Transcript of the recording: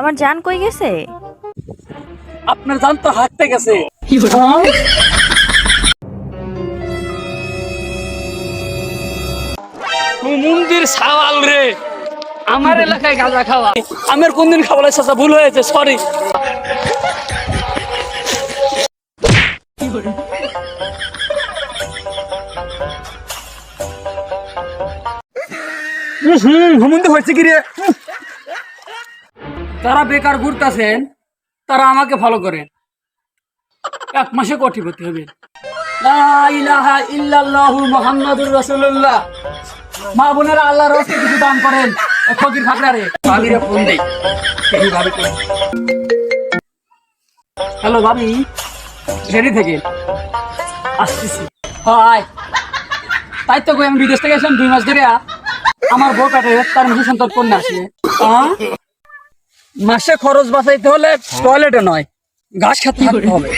আমার জান কই গেছে? আপনার জান তো হাঁটতে গেছে। মন্দির সাওয়াল রে, আমার এলাকায় গাঁজা খাওয়া আমার কোনদিন খাওয়া চাচা ভুল হয়েছে, সরি। হুমুন্দি হয়েছে কি রে? তারা বেকার ঘুরতেছেন, তারা আমাকে ফলো করেন। 1 মাসে কোটিপতি হবেন। লা ইলাহা ইল্লাল্লাহু মুহাম্মাদুর রাসূলুল্লাহ। মা বোনেরা আল্লাহর রাস্তায় কিছু দান করেন। ফকির ফাকরারে ভাবিরে ফোন দেই, এই ভাবি কোন? হ্যালো ভাবি, রেডি থেকে আসতেছি। হাই, তাই তো কই আমি বিদেশ থেকে এসেছিলাম 2 মাস ধরে। আমার বউ পেটে, তার মুখে সন্তান কন্যা আসে। মাসে খরচ বাঁচাইতে হলে টয়লেটে নয়, ঘাস খেতে হবে।